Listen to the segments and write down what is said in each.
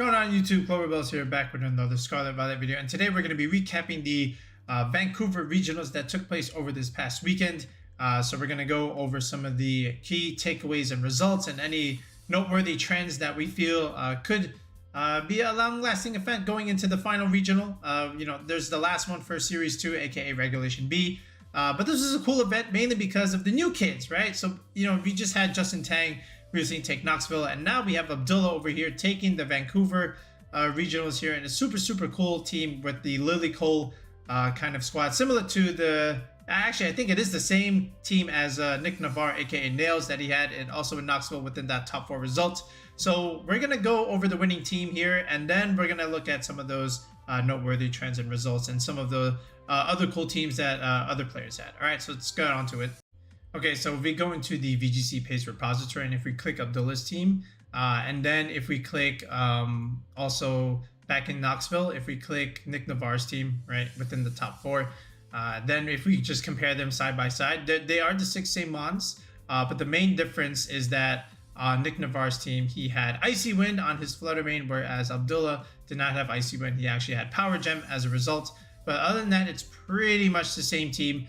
Going on YouTube, Cloverbells here, back with another Scarlet Violet video, and today we're going to be recapping the Vancouver Regionals that took place over this past weekend. So we're going to go over some of the key takeaways and results and any noteworthy trends that we feel could be a long-lasting event going into the final regional. There's the last one for Series 2, aka Regulation B. But this is a cool event mainly because of the new kids, right? So, we just had Justin Tang recently take Knoxville, and now we have Abdullah over here taking the Vancouver Regionals here, and a super cool team with the Lilligant kind of squad, similar to the, actually I think it is the same team as Nick Navarre, aka Nails, that he had, and also in Knoxville within that top 4 results. So we're gonna go over the winning team here, and then we're gonna look at some of those noteworthy trends and results and some of the other cool teams that other players had. All right, so let's get on to it. Okay, so if we go into the VGC page repository, and if we click Abdullah's team, and then if we click also back in Knoxville, if we click Nick Navarre's team, right, within the top 4, then if we just compare them side by side, they are the 6 same mons, but the main difference is that Nick Navarre's team, he had Icy Wind on his Flutter Mane, whereas Abdullah did not have Icy Wind. He actually had Power Gem as a result. But other than that, it's pretty much the same team.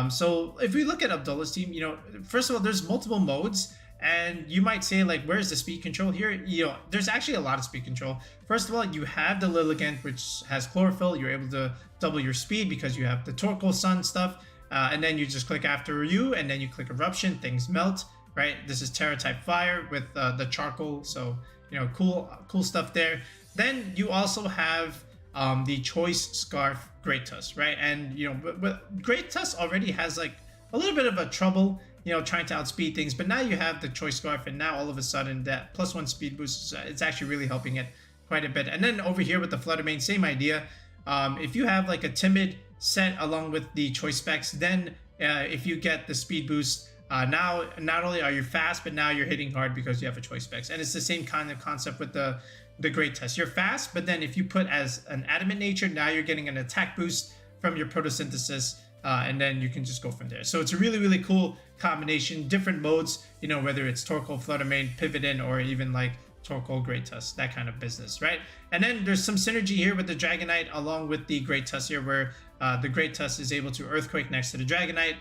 So if we look at Abdullah's team, first of all, there's multiple modes, and you might say, like, where's the speed control here? There's actually a lot of speed control. First of all, you have the Lilligant, which has chlorophyll. You're able to double your speed because you have the Torkoal Sun stuff, and then you just click after you, and then you click Eruption, things melt, right? This is Tera type fire with the charcoal, so cool stuff there. Then you also have the Choice Scarf Great Tusk, right? And but Great Tusk already has like a little bit of a trouble, trying to outspeed things, but now you have the Choice Scarf, and now all of a sudden that +1 speed boost, it's actually really helping it quite a bit. And then over here with the Flutter Mane, same idea. If you have like a Timid set along with the Choice Specs, then if you get the speed boost, now not only are you fast, but now you're hitting hard because you have a Choice Specs. And it's the same kind of concept with the Great Tusk. You're fast, but then if you put as an Adamant Nature, now you're getting an attack boost from your Photosynthesis, and then you can just go from there. So it's a really cool combination, different modes, whether it's Torkoal, Flutter Mane, Pivot In, or even like Torkoal, Great Tusk, that kind of business, right? And then there's some synergy here with the Dragonite along with the Great Tusk here, where the Great Tusk is able to Earthquake next to the Dragonite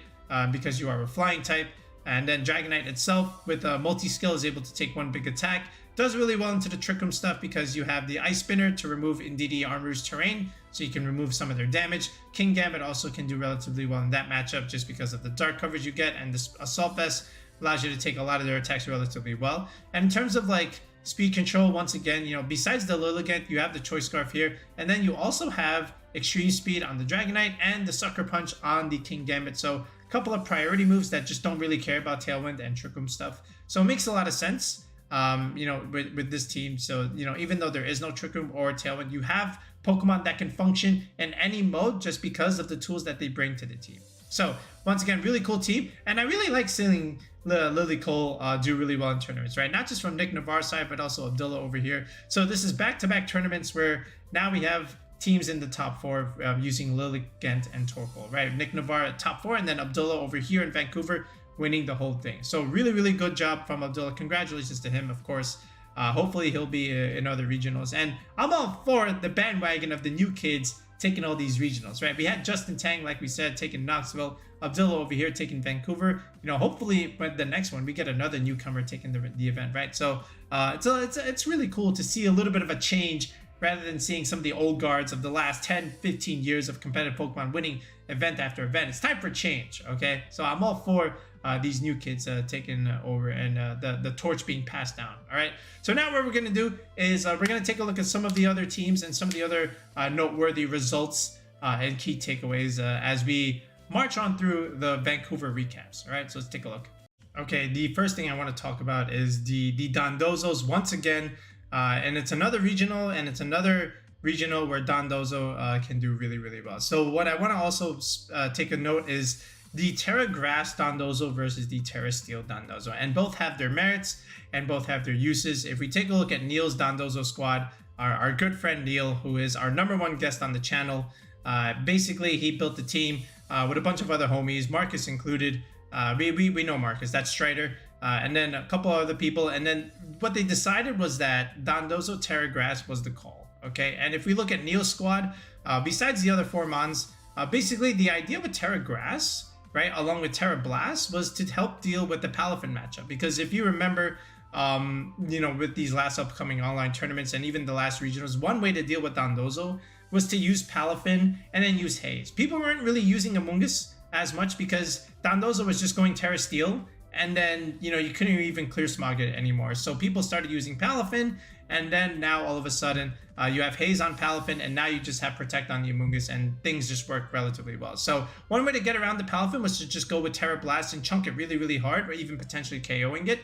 because you are a flying type. And then Dragonite itself with a multi-skill is able to take 1 big attack. Does really well into the Trick Room stuff because you have the Ice Spinner to remove Indeedee Armarouge terrain, so you can remove some of their damage. King Gambit also can do relatively well in that matchup just because of the dark coverage you get, and this Assault Vest allows you to take a lot of their attacks relatively well. And in terms of like speed control, once again, besides the Lilligant, you have the Choice Scarf here, and then you also have Extreme Speed on the Dragonite and the Sucker Punch on the King Gambit. So a couple of priority moves that just don't really care about Tailwind and Trick Room stuff. So it makes a lot of sense, with this team. So, even though there is no Trick Room or Tailwind, you have Pokemon that can function in any mode just because of the tools that they bring to the team. So once again, really cool team, and I really like seeing Lilligant do really well in tournaments, right? Not just from Nick Navarre's side, but also Abdullah over here. So this is back-to-back tournaments where now we have teams in the top 4 using Lilligant and Torkoal, right? Nick Navarre at top 4, and then Abdullah over here in Vancouver winning the whole thing. So really good job from Abdullah. Congratulations to him, of course. Hopefully he'll be in other regionals, and I'm all for the bandwagon of the new kids taking all these regionals, right? We had Justin Tang, like we said, taking Knoxville, Abdullah over here taking Vancouver. Hopefully by the next one we get another newcomer taking the event, right? So it's really cool to see a little bit of a change rather than seeing some of the old guards of the last 10-15 years of competitive Pokemon winning event after event. It's time for change, okay? So I'm all for these new kids taking over and the torch being passed down. All right, so now what we're going to do is we're going to take a look at some of the other teams and some of the other noteworthy results and key takeaways as we march on through the Vancouver recaps. All right, so let's take a look. Okay, the first thing I want to talk about is the Dondozos once again, and it's another regional, and it's another regional where Dondozo can do really well. So what I want to also take a note is the Tera Grass Dondozo versus the Tera Steel Dondozo, and both have their merits and both have their uses. If we take a look at Neil's Dondozo squad, our good friend Neil, who is our #1 guest on the channel, basically he built the team with a bunch of other homies, Marcus included. We know Marcus, that's Strider. and then a couple other people. And then what they decided was that Dondozo Tera Grass was the call. Okay, and if we look at Neil's squad, besides the other 4 mons, basically the idea with Tera Grass, right, along with Tera Blast, was to help deal with the Palafin matchup. Because if you remember, you know, with these last upcoming online tournaments and even the last regionals, one way to deal with Dondozo was to use Palafin and then use Haze. People weren't really using Amoonguss as much because Dondozo was just going Terra Steel, and then, you know, you couldn't even clear smog it anymore. So people started using Palafin, and then now all of a sudden you have Haze on Palafin, and now you just have Protect on the Amoonguss, and things just work relatively well. So one way to get around the Palafin was to just go with Tera Blast and chunk it really, really hard, or even potentially KOing it.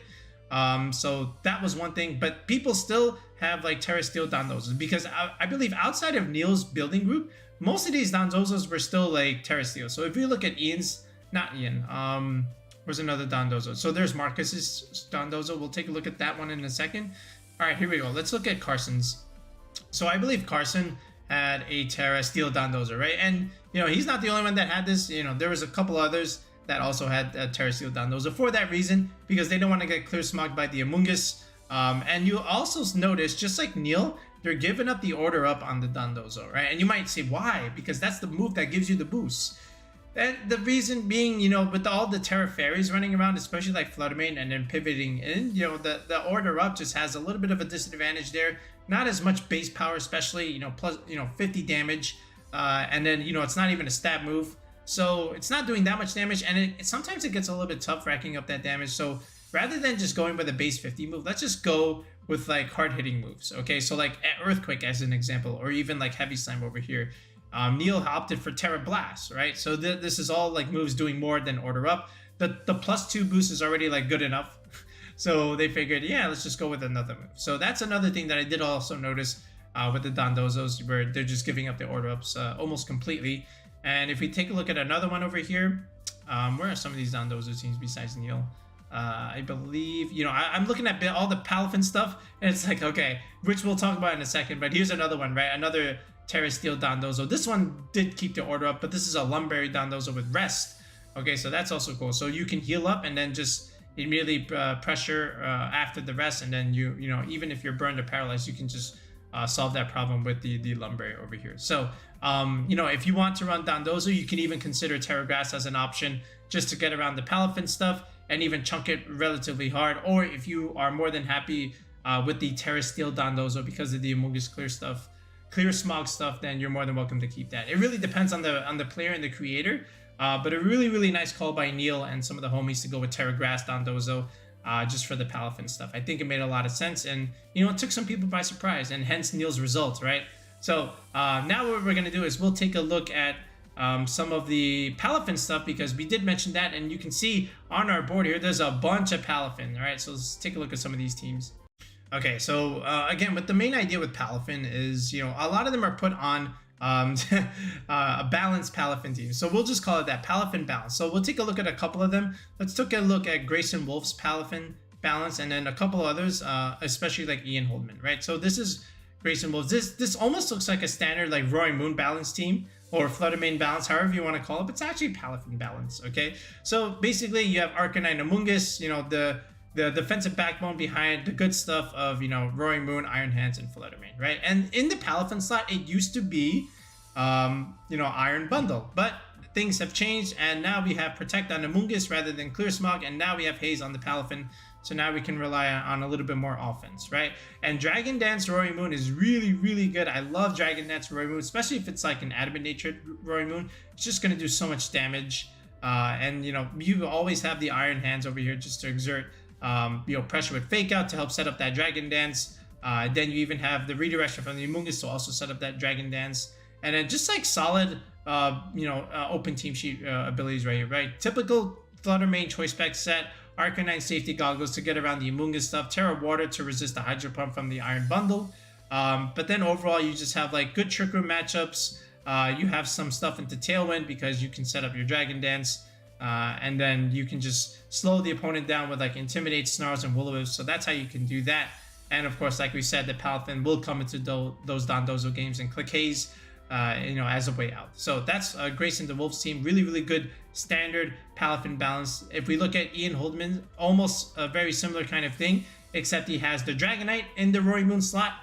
So that was one thing, but people still have like Terra Steel Dondozos, because I believe outside of Neil's building group, most of these Dondozos were still like Terra Steel. So if you look at Ian's, not Ian, where's another Dondozo? So there's Marcus's Dondozo. We'll take a look at that one in a second. All right, here we go. Let's look at Carson's. So I believe Carson had a Terra Steel Dondozo, right? And, you know, he's not the only one that had this. You know, there was a couple others that also had Terra Steel Dondozo for that reason, because they don't want to get clear smogged by the Amoonguss. And you also notice, just like Neil, they're giving up the order up on the Dondozo, right? And you might say, why? Because that's the move that gives you the boost. And the reason being, you know, with all the Terra Fairies running around, especially like Fluttermane, and then pivoting in, you know, the order up just has a little bit of a disadvantage there. Not as much base power, especially, you know, plus, you know, 50 damage. And then, you know, it's not even a stab move. So it's not doing that much damage, and sometimes it gets a little bit tough racking up that damage. So rather than just going with a base 50 move, let's just go with like hard hitting moves. Okay, so like Earthquake as an example, or even like Heavy Slam over here. Neil opted for Tera Blast, right? So this is all like moves doing more than order up. The +2 boost is already like good enough. So they figured, yeah, let's just go with another move. So that's another thing that I did also notice with the Dondozos, where they're just giving up the order ups almost completely. And if we take a look at another one over here, where are some of these Dondozo teams besides Neil? I believe, you know, I'm looking at all the Palafin stuff, and it's like, okay, which we'll talk about in a second, but here's another one, right? Another Terra Steel Dondozo. This one did keep the order up, but this is a Lumberry Dondozo with rest. Okay, so that's also cool. So you can heal up and then just immediately pressure after the rest, and then you know, even if you're burned or paralyzed, you can just solve that problem with the Lumberry over here. So you know, if you want to run Dondozo, you can even consider Tera Grass as an option just to get around the Palafin stuff and even chunk it relatively hard. Or if you are more than happy with the Terra Steel Dondozo because of the Amoonguss clear smog stuff, then you're more than welcome to keep that. It really depends on the player and the creator, but a really nice call by Neil and some of the homies to go with Tera Grass Dondozo just for the Palafin stuff. I think it made a lot of sense, and you know, it took some people by surprise, and hence Neil's results, right? So now what we're going to do is we'll take a look at some of the Palafin stuff, because we did mention that, and you can see on our board here, there's a bunch of Palafin. All right, so let's take a look at some of these teams. Okay, so again, what the main idea with Palafin is, you know, a lot of them are put on a balanced Palafin team. So we'll just call it that, Palafin balance. So we'll take a look at a couple of them. Let's take a look at Grayson Wolf's Palafin balance, and then a couple others, especially like Ian Holdman, right? So this is Grayson Wolves. This almost looks like a standard like Roaring Moon balance team, or Fluttermane balance, however you want to call it, but it's actually Palafin balance, okay? So basically you have Arcanine Amoonguss, you know, the defensive backbone behind the good stuff of, you know, Roaring Moon, Iron Hands, and Fluttermane, right? And in the Palafin slot, it used to be, you know, Iron Bundle, but things have changed, and now we have Protect on Amoonguss rather than Clear Smog, and now we have Haze on the Palafin. So now we can rely on a little bit more offense, right? And Dragon Dance Roaring Moon is really good. I love Dragon Dance Roaring Moon, especially if it's like an adamant natured Roaring Moon. It's just going to do so much damage. And, you know, you always have the Iron Hands over here just to exert, you know, pressure with Fake Out to help set up that Dragon Dance. Then you even have the redirection from the Amoonguss to also set up that Dragon Dance. And then just like solid, you know, open team sheet abilities right here, right? Typical Fluttermane choice spec set. Arcanine Safety Goggles to get around the Amoonguss stuff, Tera Water to resist the Hydro Pump from the Iron Bundle. But then overall, you just have like good Trick Room matchups. You have some stuff into Tailwind because you can set up your Dragon Dance. And then you can just slow the opponent down with like Intimidate, Snarls, and Will-O-Wisp. So that's how you can do that. And of course, like we said, the Palafin will come into those Dondozo games and click Haze, you know, as a way out. So that's Grayson the Wolves team. Really good standard Palafin balance. If we look at Ian Holdman, almost a very similar kind of thing, except he has the Dragonite in the Roaring Moon slot,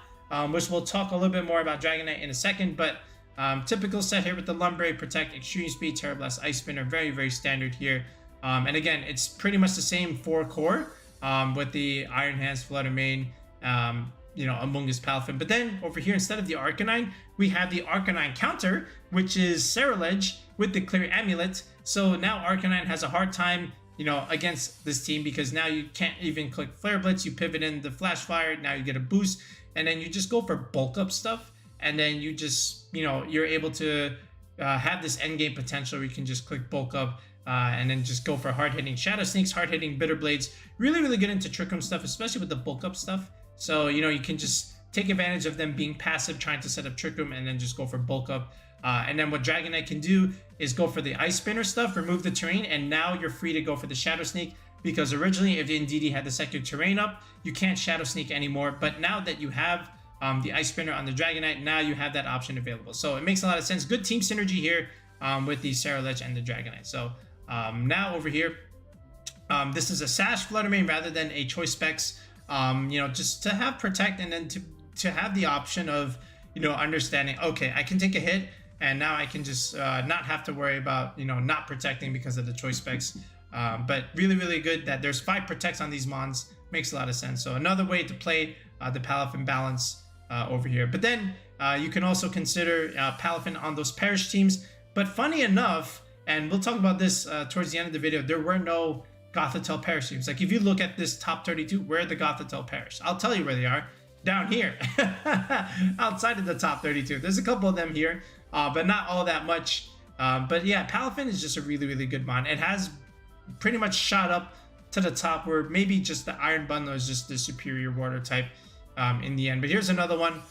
which we'll talk a little bit more about Dragonite in a second. But typical set here with the Lumberry, Protect, Extreme Speed, Tera Blast, Ice Spinner, very, very standard here. And again, it's pretty much the same 4 core with the Iron Hands, Flutter Mane, Amoonguss, Palafin. But then over here, instead of the Arcanine, we have the Arcanine counter, which is Ceruledge with the Clear Amulet. So now Arcanine has a hard time, against this team, because now you can't even click Flare Blitz. You pivot in the Flash Fire, now you get a boost, and then you just go for bulk up stuff, and then you just, you're able to have this end game potential where you can just click bulk up and then just go for hard hitting Shadow Sneaks, hard hitting Bitter Blades. Really, really good into Trick Room stuff, especially with the bulk up stuff. So, you can just take advantage of them being passive, trying to set up Trick Room, and then just go for bulk up. And then what Dragonite can do is go for the Ice Spinner stuff, remove the terrain, and now you're free to go for the Shadow Sneak, because originally if Indeedee had the second terrain up, you can't Shadow Sneak anymore. But now that you have the Ice Spinner on the Dragonite, now you have that option available. So it makes a lot of sense. Good team synergy here with the Ceruledge and the Dragonite. So now over here, this is a Sash Flutter Mane rather than a Choice Specs, just to have Protect, and then to have the option of, understanding, okay, I can take a hit, and now I can just not have to worry about, not protecting because of the Choice Specs. But really, really good that there's 5 protects on these mons. Makes a lot of sense. So another way to play the Palafin balance over here. But then you can also consider Palafin on those Perish teams. But funny enough, and we'll talk about this towards the end of the video, there were no Gothitelle Perish teams. Like if you look at this top 32, where are the Gothitelle Perish? I'll tell you where they are. Down here, outside of the top 32. There's a couple of them here, but not all that much. But yeah, Palafin is just a really, really good mon. It has pretty much shot up to the top, where maybe just the Iron Bundle is just the superior water type in the end. But here's another one.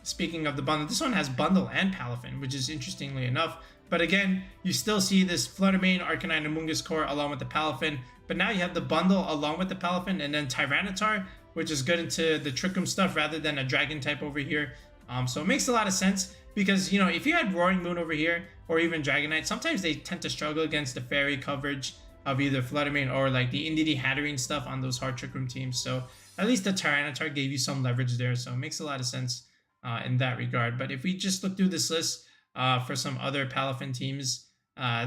Speaking of the bundle, this one has bundle and Palafin, which is interestingly enough. But again, you still see this Flutter Mane, Arcanine, Amoonguss Core along with the Palafin. But now you have the bundle along with the Palafin, and then Tyranitar, which is good into the Trick Room stuff rather than a Dragon type over here. So it makes a lot of sense, because, if you had Roaring Moon over here, or even Dragonite, sometimes they tend to struggle against the fairy coverage of either Flutter Mane or like the Indeedee Hatterene stuff on those hard Trick Room teams. So at least the Tyranitar gave you some leverage there. So it makes a lot of sense in that regard. But if we just look through this list for some other Palafin teams,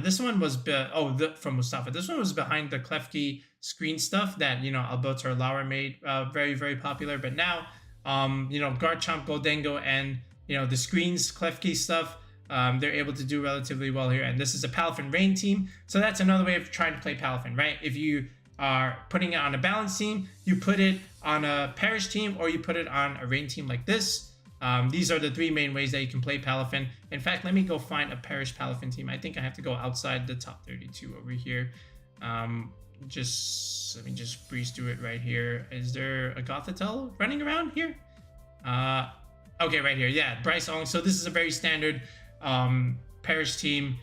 this one was from Mustafa. This one was behind the Klefki screen stuff that Alberto or Laura made very, very popular. But now Garchomp, Goldengo, and the screens Klefki stuff, they're able to do relatively well here. And this is a Palafin Rain team, so that's another way of trying to play Palafin, right? If you are putting it on a balance team, you put it on a Perish team, or you put it on a Rain team like this. These are the 3 main ways that you can play Palafin. In fact, let me go find a Perish Palafin team. I think I have to go outside the top 32 over here. Let me just breeze through it right here. Is there a Gothitelle running around here? Okay, right here. Yeah, Bryce Ong. So this is a very standard Perish team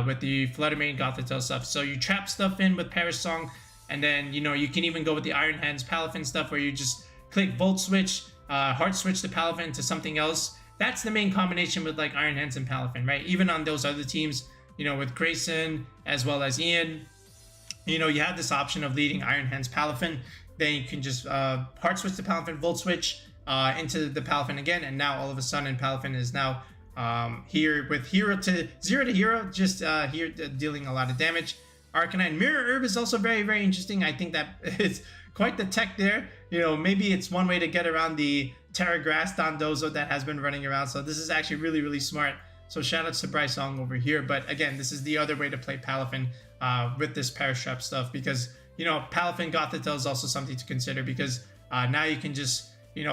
with the Flutter Mane, Gothitelle stuff. So you trap stuff in with Perish Song, and then you can even go with the Iron Hands Palafin stuff, where you just click Volt Switch, Hard Switch the Palafin to something else. That's the main combination with like Iron Hands and Palafin, right? Even on those other teams, with Grayson as well as Ian, you have this option of leading Iron Hands Palafin. Then you can just Hard Switch the Palafin, Volt Switch into the Palafin again, and now all of a sudden Palafin is now here with 0 to hero, just here dealing a lot of damage. Arcanine Mirror Herb is also very, very interesting. I think that it's quite the tech there. Maybe it's one way to get around the Tera Grass Dondozo that has been running around. So this is actually really, really smart. So shout out to Bryce Ong over here. But again, this is the other way to play Palafin with this Perish Trap stuff, because Palafin Gothitelle is also something to consider, because now you can just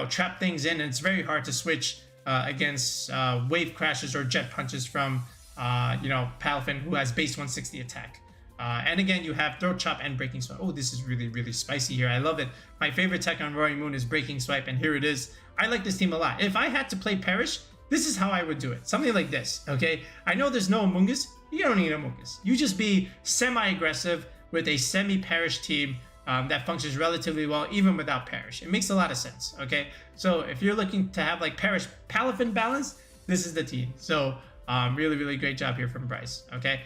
trap things in, and it's very hard to switch against Wave Crashes or Jet Punches from Palafin, who has base 160 attack. And again, you have Throat Chop and Breaking Swipe. Oh, this is really, really spicy here. I love it. My favorite tech on Roaring Moon is Breaking Swipe, and here it is. I like this team a lot. If I had to play Perish, this is how I would do it. Something like this, okay? I know there's no Amoonguss. You don't need Amoonguss. You just be semi-aggressive with a semi-Perish team that functions relatively well, even without Perish. It makes a lot of sense, okay? So if you're looking to have like Perish Palafin balance, this is the team. So Really great job here from Bryce. Okay,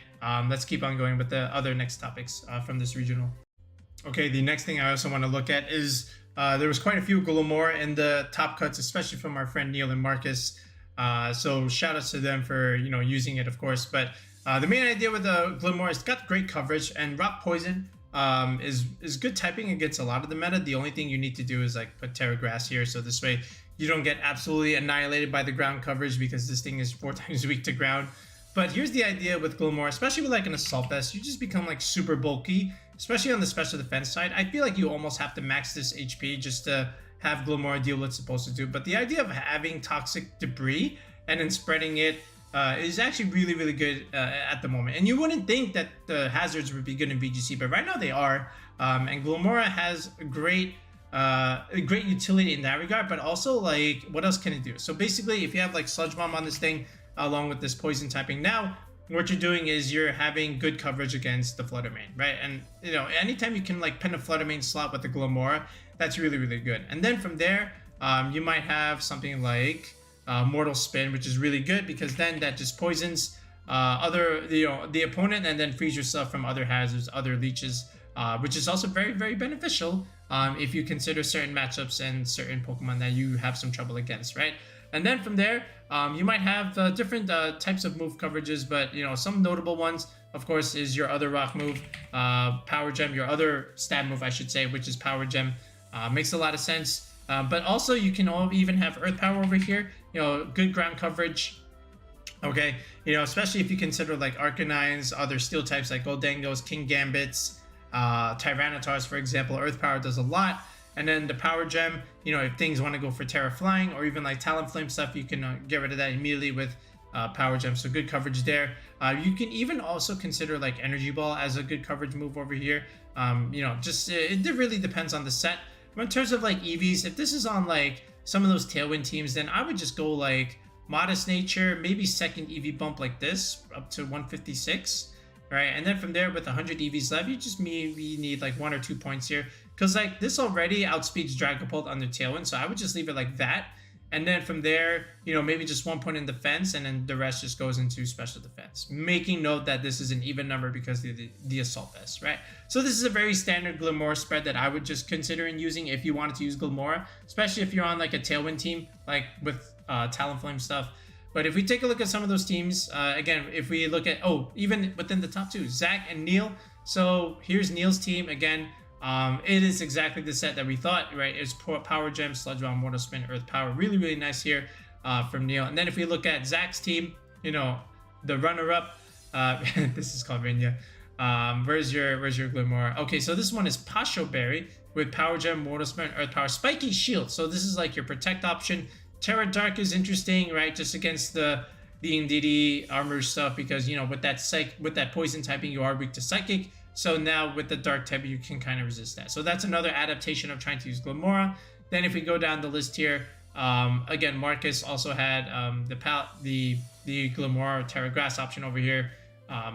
let's keep on going with the other next topics from this regional. Okay, the next thing I also want to look at is there was quite a few Glimmora in the top cuts, especially from our friend Neil and Marcus. So shout outs to them for using it, of course. But the main idea with the Glimmora is it's got great coverage, and Rock Poison is good typing against a lot of the meta. The only thing you need to do is like put Tera Grass here, so this way you don't get absolutely annihilated by the ground coverage, because this thing is 4 times weak to ground. But here's the idea with Glimmora, especially with like an Assault Vest, you just become like super bulky, especially on the special defense side. I feel like you almost have to max this HP just to have Glimmora deal what it's supposed to do. But the idea of having Toxic Debris and then spreading it is actually really good at the moment. And you wouldn't think that the hazards would be good in VGC, but right now they are. And Glimmora has a great utility in that regard, but also like what else can it do? So basically, if you have like Sludge Bomb on this thing along with this poison typing, now what you're doing is you're having good coverage against the Flutter Mane, right? And anytime you can like pin a Flutter Mane slot with the Glimmora, that's really good. And then from there, you might have something like Mortal Spin, which is really good, because then that just poisons the opponent, and then frees yourself from other hazards, other leeches, which is also very beneficial if you consider certain matchups and certain Pokemon that you have some trouble against, right? And then from there, you might have different types of move coverages, but some notable ones, of course, is your other rock move, Power Gem, your other stab move, I should say, which is Power Gem. Makes a lot of sense. But also you can even have Earth Power over here, good ground coverage. Okay, especially if you consider like Arcanines, other steel types like Goldengos, King Gambits, Tyrannotars, for example. Earth Power does a lot. And then the Power Gem, if things want to go for Tera Flying or even like Talonflame stuff, you can get rid of that immediately with Power Gem. So good coverage there. You can even also consider like Energy Ball as a good coverage move over here. It really depends on the set. But in terms of like EVs, if this is on like some of those Tailwind teams, then I would just go like Modest Nature, maybe second EV bump like this, up to 156. Right, and then from there with 100 EVs left, you just maybe need like 1 or 2 points here, because like this already outspeeds Dragapult under Tailwind, so I would just leave it like that. And then from there, maybe just 1 point in defense, and then the rest just goes into special defense. Making note that this is an even number because of the Assault Vest, right? So this is a very standard Glimmora spread that I would just consider using if you wanted to use Glimmora, especially if you're on like a Tailwind team, like with Talonflame stuff. But if we take a look at some of those teams, again, if we look at, even within the top two, Zach and Neil. So here's Neil's team. Again, it is exactly the set that we thought, right? It's Power Gem, Sludge Bomb, Mortal Spin, Earth Power. Really nice here from Neil. And then if we look at Zach's team, the runner-up, this is called Rinya. Where's your Glimmora? Okay, so this one is Pasho Berry with Power Gem, Mortal Spin, Earth Power, Spiky Shield. So this is like your protect option. Tera Dark is interesting, right? Just against the Indeedee Armarouge stuff, because with that poison typing, you are weak to Psychic. So now with the Dark type, you can kind of resist that. So that's another adaptation of trying to use Glimmora. Then if we go down the list here, again, Marcus also had the Glimmora Tera Grass option over here.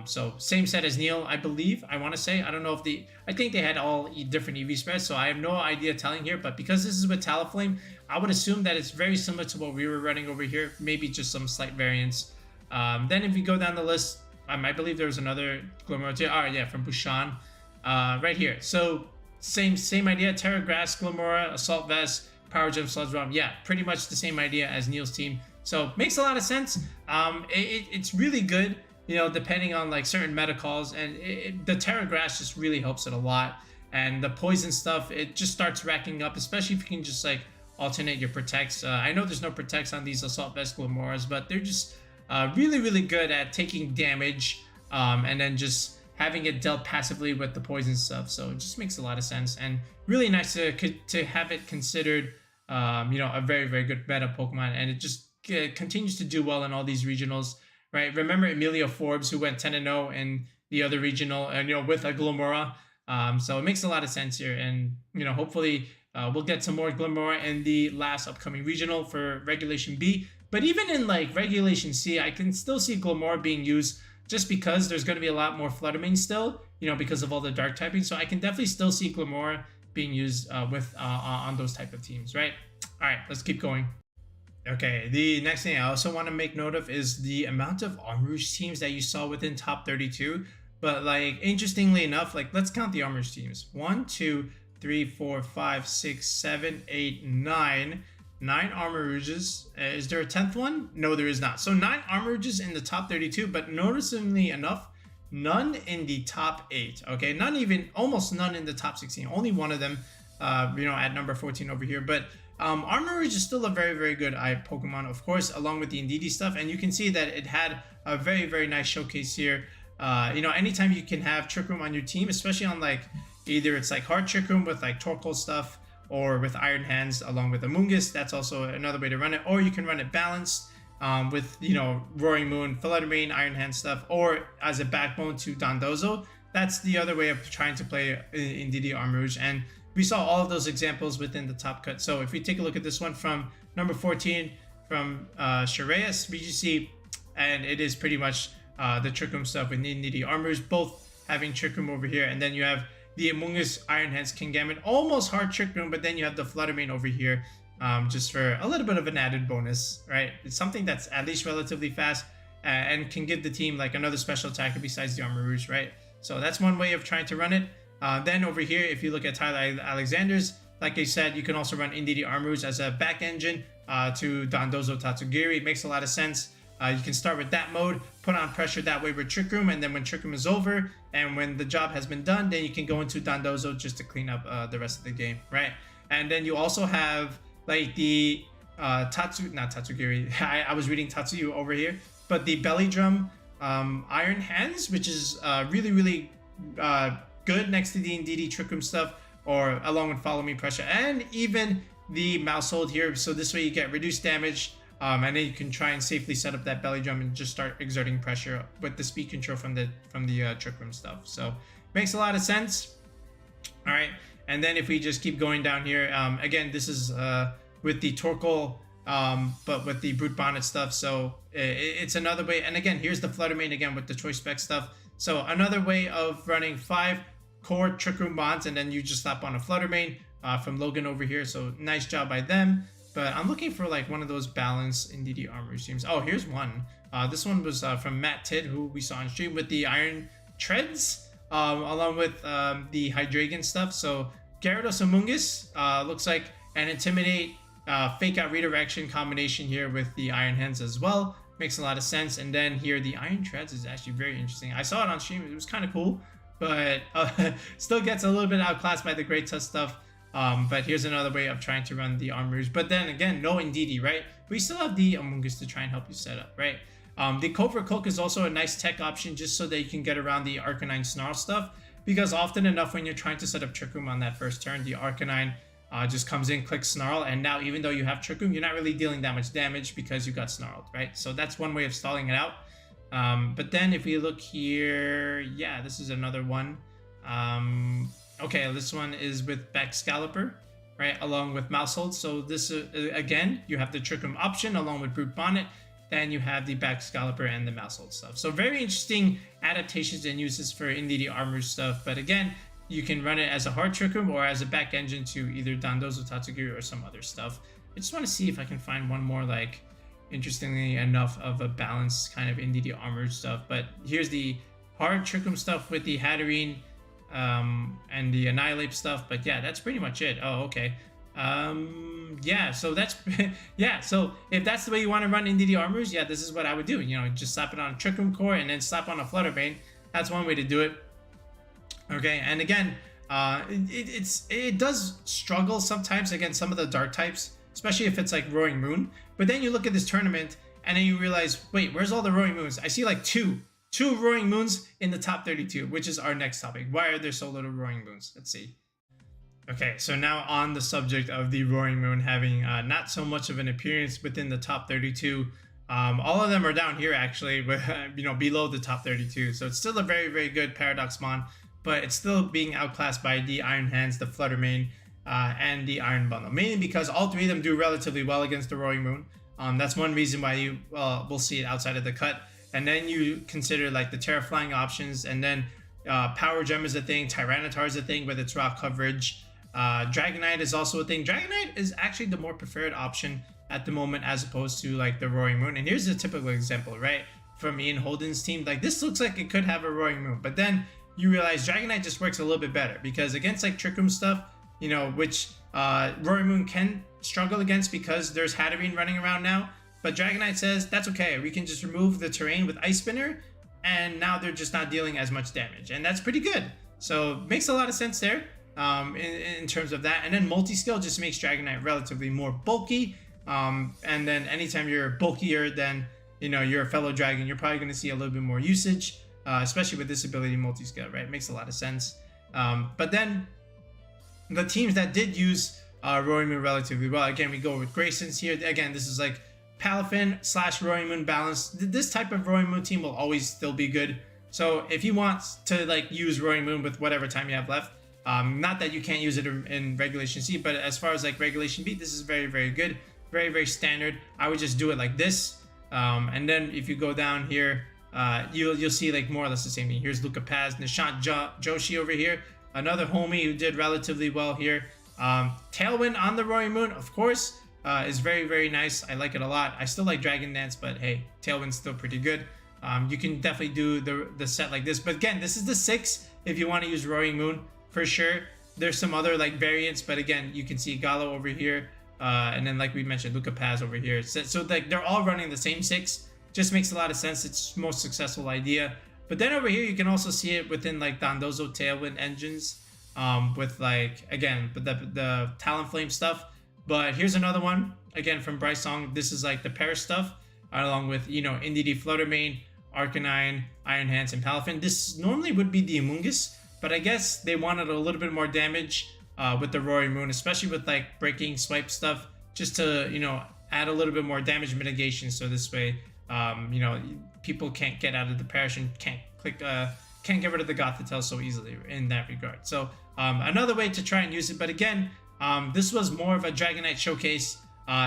So same set as Neil, I believe. I want to say, I don't know if I think they had all different EV spreads, so I have no idea telling here. But because this is with Talonflame, I would assume that it's very similar to what we were running over here, maybe just some slight variants. Then if we go down the list, I believe there was another Glimmora too. From Bushan, right here. So same idea, Tera Grass, Glimmora, Assault Vest, Power Gem, Sludge Bomb. Yeah, pretty much the same idea as Neil's team. So makes a lot of sense. It's really good, depending on like certain meta calls, and the Tera Grass just really helps it a lot. And the poison stuff, it just starts racking up, especially if you can just like alternate your protects. I know there's no protects on these Assault Vest Glimmoras, but they're just really good at taking damage and then just having it dealt passively with the poison stuff. So it just makes a lot of sense, and really nice to have it considered a very good meta Pokemon, and it just continues to do well in all these regionals, right? Remember Emilio Forbes, who went 10-0 in the other regional, and with a Glimmora. So it makes a lot of sense here, and hopefully we'll get some more Glimmora in the last upcoming regional for Regulation B. But even in like Regulation C, I can still see Glimmora being used, just because there's going to be a lot more Flutter Mane still, because of all the dark typing. So I can definitely still see Glimmora being used on those type of teams, right? All right, let's keep going. Okay, the next thing I also want to make note of is the amount of Armarouge teams that you saw within top 32. But like, interestingly enough, like, let's count the Armarouge teams. 1, 2, 3, 4, 5, 6, 7, 8, 9. 9 Armarouges. Is there a 10th one? No, there is not. So 9 Armarouges in the top 32, but noticeably enough, none in the top 8. Okay, none even, almost none in the top 16. Only one of them, at number 14 over here. But Armarouge is still a very, very good Pokemon, of course, along with the Indeedee stuff. And you can see that it had a very, very nice showcase here. Anytime you can have Trick Room on your team, especially on like, either it's like hard Trick Room with like Torkoal stuff, or with Iron Hands along with Amoonguss, that's also another way to run it. Or you can run it balanced with, Roaring Moon, Fluttermane, Iron Hand stuff, or as a backbone to Dondozo. That's the other way of trying to play Indeedee Armarouge. And we saw all of those examples within the top cut. So if we take a look at this one from number 14 from Shirayas, VGC, and it is pretty much the Trick Room stuff with Indeedee Armarouge, both having Trick Room over here. And then you have the Amoonguss, Iron Hands, Kingambit, almost hard Trick Room, but then you have the Fluttermane over here, just for a little bit of an added bonus, right? It's something that's at least relatively fast and can give the team like another special attacker besides the Armarouge, right? So that's one way of trying to run it. Then over here, if you look at Tyler Alexander's, like I said, you can also run Indeedee Armarouge as a back engine to Dondozo Tatsugiri. It makes a lot of sense. You can start with that mode, put on pressure that way with Trick Room, and then when Trick Room is over, and when the job has been done, then you can go into Dondozo just to clean up the rest of the game, right? And then you also have like the not Tatsugiri, I was reading Tatsuyu over here, but the Belly Drum Iron Hands, which is really, really good next to the Indeedee Trick Room stuff, or along with Follow Me Pressure, and even the Mouse Hold here. So this way you get reduced damage, and then you can try and safely set up that Belly Drum and just start exerting pressure with the speed control from the Trick Room stuff. So makes a lot of sense. All right, and then if we just keep going down here, again, this is with the Torkoal, but with the Brute Bonnet stuff. So it's another way. And again, here's the Fluttermane again with the Choice Spec stuff. So another way of running 5 core Trick Room bonds, and then you just slap on a Fluttermane from Logan over here. So nice job by them. But I'm looking for like one of those balanced Indeedee Armarouge teams. Oh, here's one. This one was from Matt Tidd, who we saw on stream with the Iron Treads, along with the Hydreigon stuff. So Gyarados Amoonguss looks like an Intimidate, Fake Out Redirection combination here with the Iron Hands as well. Makes a lot of sense. And then here, the Iron Treads is actually very interesting. I saw it on stream. It was kind of cool, but still gets a little bit outclassed by the Great Tusk stuff. But here's another way of trying to run the Armarouge. But then again, no Indeedee, right? We still have the Amoonguss to try and help you set up, right? The Covert Cloak is also a nice tech option just so that you can get around the Arcanine Snarl stuff. Because often enough when you're trying to set up Trick Room on that first turn, the Arcanine just comes in, clicks Snarl, and now even though you have Trick Room, you're not really dealing that much damage because you got Snarled, right? So that's one way of stalling it out. But then if we look here, yeah, this is another one. Okay, this one is with Baxcalibur, right, along with Mousehold. So this, again, you have the Trick Room option along with Brute Bonnet. Then you have the Baxcalibur and the Mousehold stuff. So very interesting adaptations and uses for Indeedee Armarouge stuff. But again, you can run it as a hard Trick Room or as a back engine to either Dondozo, Tatsugiri, or some other stuff. I just want to see if I can find one more, like, interestingly enough, of a balanced kind of Indeedee Armarouge stuff. But here's the hard Trick Room stuff with the Hatterene and the Annihilate stuff. But yeah, that's pretty much it. Oh, okay. Yeah, so that's yeah, so if that's the way you want to run Indeedee Armarouge, yeah, this is what I would do. You know, just slap it on a Trick Room core and then slap on a Fluttermane. That's one way to do it. Okay, and again, it does struggle sometimes against some of the dark types, especially if it's like Roaring Moon. But then you look at this tournament and then you realize, wait, where's all the Roaring Moons? I see like two Roaring Moons in the top 32, which is our next topic. Why are there so little Roaring Moons? Let's see. Okay, so now on the subject of the Roaring Moon having not so much of an appearance within the top 32, all of them are down here actually, but below the top 32. So it's still a very, very good Paradox Mon, but it's still being outclassed by the Iron Hands, the Fluttermane, and the Iron Bundle. Mainly because all three of them do relatively well against the Roaring Moon. That's one reason why you will see it outside of the cut. And then you consider like the Tera Flying options, and then Power Gem is a thing, Tyranitar is a thing with its rock coverage. Dragonite is also a thing. Dragonite is actually the more preferred option at the moment as opposed to like the Roaring Moon. And here's a typical example, right? From Ian Holden's team. Like this looks like it could have a Roaring Moon, but then you realize Dragonite just works a little bit better because against like Trick Room stuff, you know, which Roaring Moon can struggle against because there's Hatterene running around now. But Dragonite says, that's okay, we can just remove the terrain with Ice Spinner, and now they're just not dealing as much damage. And that's pretty good. So makes a lot of sense there in terms of that. And then Multi-Skill just makes Dragonite relatively more bulky. And then anytime you're bulkier than, you know, your fellow dragon, you're probably going to see a little bit more usage, especially with this ability Multi-Skill, right? It makes a lot of sense. But then the teams that did use Roaring Moon relatively well, again, we go with Grayson's here. Again, this is like Palafin / Roaring Moon balance. This type of Roaring Moon team will always still be good. So if you want to like use Roaring Moon with whatever time you have left, not that you can't use it in Regulation C, but as far as like Regulation B, this is very, very good. Very, very standard. I would just do it like this. And then if you go down here, you'll see like more or less the same thing. Here's Luca Paz, Nishant Joshi over here. Another homie who did relatively well here. Tailwind on the Roaring Moon, of course. Is very, very nice. I like it a lot. I still like Dragon Dance, but hey, Tailwind's still pretty good. You can definitely do the set like this. But again, this is the 6 if you want to use Roaring Moon for sure. There's some other like variants, but again, you can see Gallo over here. And then like we mentioned, Luca Paz over here. So like they're all running the same 6. Just makes a lot of sense. It's the most successful idea. But then over here, you can also see it within like Dondozo Tailwind engines with like, again, the Talonflame stuff. But here's another one, again, from Bryce Song. This is like the Perish stuff, along with, you know, NDD Fluttermane, Arcanine, Iron Hands, and Palafin. This normally would be the Amoonguss, but I guess they wanted a little bit more damage with the Roaring Moon, especially with like breaking swipe stuff, just to, you know, add a little bit more damage mitigation. So this way, you know, people can't get out of the Perish and can't get rid of the Gothitelle so easily in that regard. So another way to try and use it, but again, this was more of a Dragonite showcase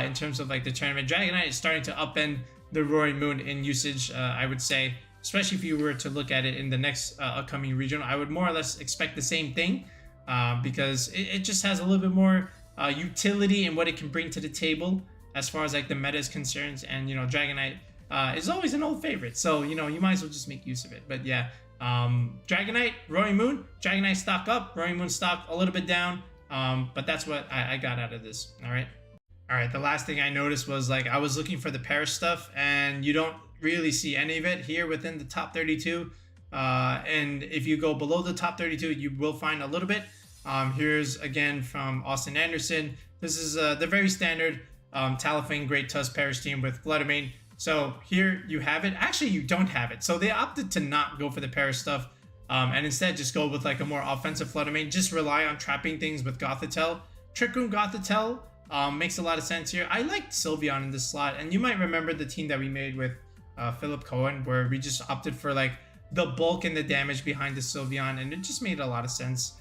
in terms of like the tournament. Dragonite is starting to upend the Roaring Moon in usage, I would say, especially if you were to look at it in the next upcoming regional. I would more or less expect the same thing because it just has a little bit more utility in what it can bring to the table as far as like the meta is concerned. And, you know, Dragonite is always an old favorite. So, you know, you might as well just make use of it. But yeah, Dragonite, Roaring Moon, Dragonite stock up, Roaring Moon stock a little bit down. But that's what I got out of this. All right. The last thing I noticed was like I was looking for the Perish stuff, and you don't really see any of it here within the top 32. And if you go below the top 32, you will find a little bit. Here's again from Austin Anderson. This is the very standard Talafin Great Tusk Perish team with Fluttermane. So here you have it. Actually, you don't have it. So they opted to not go for the Perish stuff. And instead just go with like a more offensive Fluttermane. Just rely on trapping things with Gothitelle. Trick Room Gothitelle makes a lot of sense here. I liked Sylveon in this slot, and you might remember the team that we made with Philip Cohen, where we just opted for like the bulk and the damage behind the Sylveon, and it just made a lot of sense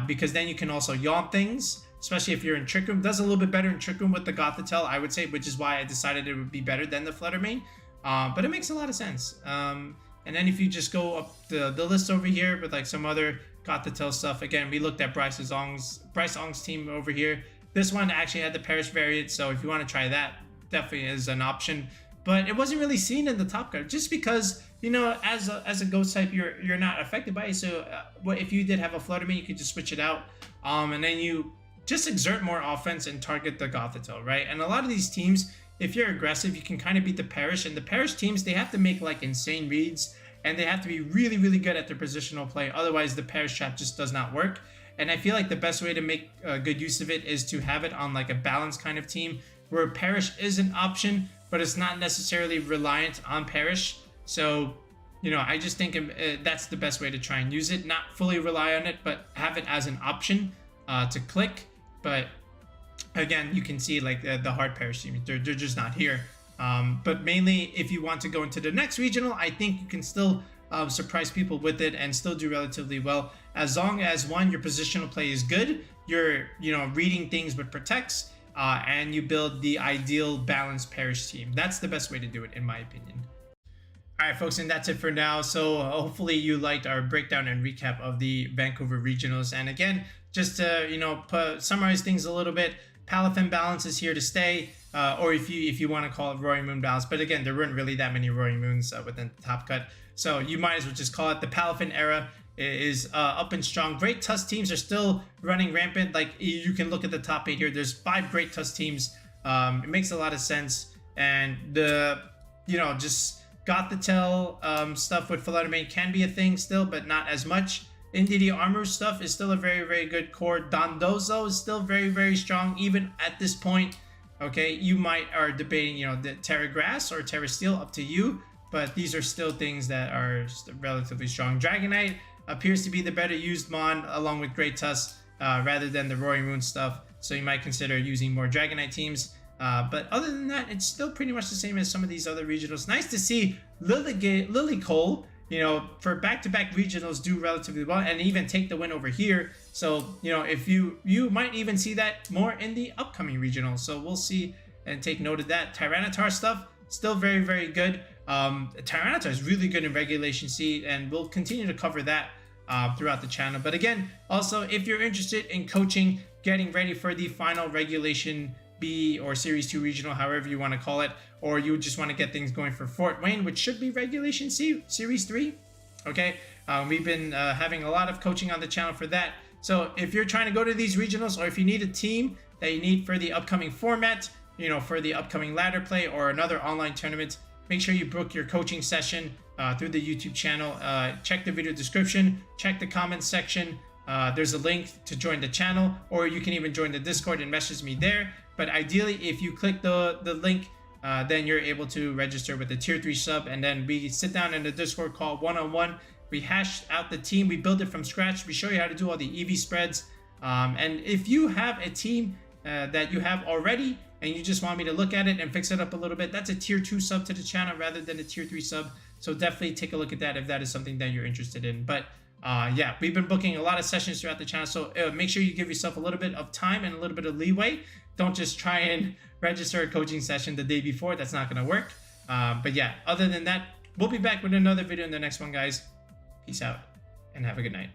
because then you can also yawn things, especially if you're in Trick Room. Does a little bit better in Trick Room with the Gothitelle, I would say, which is why I decided it would be better than the Fluttermane. But it makes a lot of sense. And then if you just go up the list over here with like some other Gothitelle stuff, again, we looked at Bryce Ong's team over here. This one actually had the Perish variant, so if you want to try that, definitely is an option. But it wasn't really seen in the top card, just because, you know, as a ghost type, you're not affected by it. So if you did have a Fluttermane, you could just switch it out, and then you just exert more offense and target the Gothitelle, right? And a lot of these teams, if you're aggressive, you can kind of beat the Perish. And the Perish teams, they have to make like insane reads, and they have to be really, really good at their positional play. Otherwise, the Perish trap just does not work. And I feel like the best way to make good use of it is to have it on like a balanced kind of team where Perish is an option, but it's not necessarily reliant on Perish. So, you know, I just think that's the best way to try and use it. Not fully rely on it, but have it as an option to click. But again, you can see like the hard Perish team, they're just not here. But mainly if you want to go into the next regional, I think you can still surprise people with it and still do relatively well, as long as one, your positional play is good, you're, you know, reading things with protects, and you build the ideal balanced Perish team. That's the best way to do it, in my opinion. All right, folks, and that's it for now. So hopefully you liked our breakdown and recap of the Vancouver Regionals. And again, just to, you know, summarize things a little bit, Palafin balance is here to stay. or if you want to call it Roaring Moon balance. But again, there weren't really that many Roaring Moons within the top cut, so you might as well just call it the Palafin era is up and strong. Great Tusk teams are still running rampant. Like, you can look at the top 8 here. There's 5 Great Tusk teams. It makes a lot of sense. And the, just Gothitelle stuff with Fluttermane can be a thing still, but not as much. Indeedee Armarouge stuff is still a very, very good core. Dondozo is still very, very strong, even at this point. Okay, you are debating, the Tera Grass or Tera Steel, up to you. But these are still things that are relatively strong. Dragonite appears to be the better used mon along with Great Tusk rather than the Roaring Moon stuff. So you might consider using more Dragonite teams. But other than that, it's still pretty much the same as some of these other regionals. Nice to see Lilligant, for back-to-back regionals do relatively well and even take the win over here. So, if you might even see that more in the upcoming regionals. So we'll see and take note of that. Tyranitar stuff, still very, very good. Tyranitar is really good in Regulation C, and we'll continue to cover that throughout the channel. But again, also, if you're interested in coaching, getting ready for the final Regulation B or Series 2 regional, however you want to call it, or you just want to get things going for Fort Wayne, which should be Regulation C, Series 3, okay? We've been having a lot of coaching on the channel for that. So if you're trying to go to these regionals, or if you need a team that you need for the upcoming format, for the upcoming ladder play or another online tournament, make sure you book your coaching session through the YouTube channel. Check the video description, check the comments section. There's a link to join the channel, or you can even join the Discord and message me there. But ideally, if you click the link, then you're able to register with the tier 3 sub, and then we sit down in the Discord call one-on-one. We hash out the team, we build it from scratch, we show you how to do all the EV spreads. And if you have a team that you have already and you just want me to look at it and fix it up a little bit, that's a tier 2 sub to the channel rather than a tier 3 sub. So definitely take a look at that if that is something that you're interested in. But yeah, we've been booking a lot of sessions throughout the channel, so make sure you give yourself a little bit of time and a little bit of leeway. Don't just try and register a coaching session the day before. That's not going to work. But yeah, other than that, we'll be back with another video in the next one, guys. Peace out and have a good night.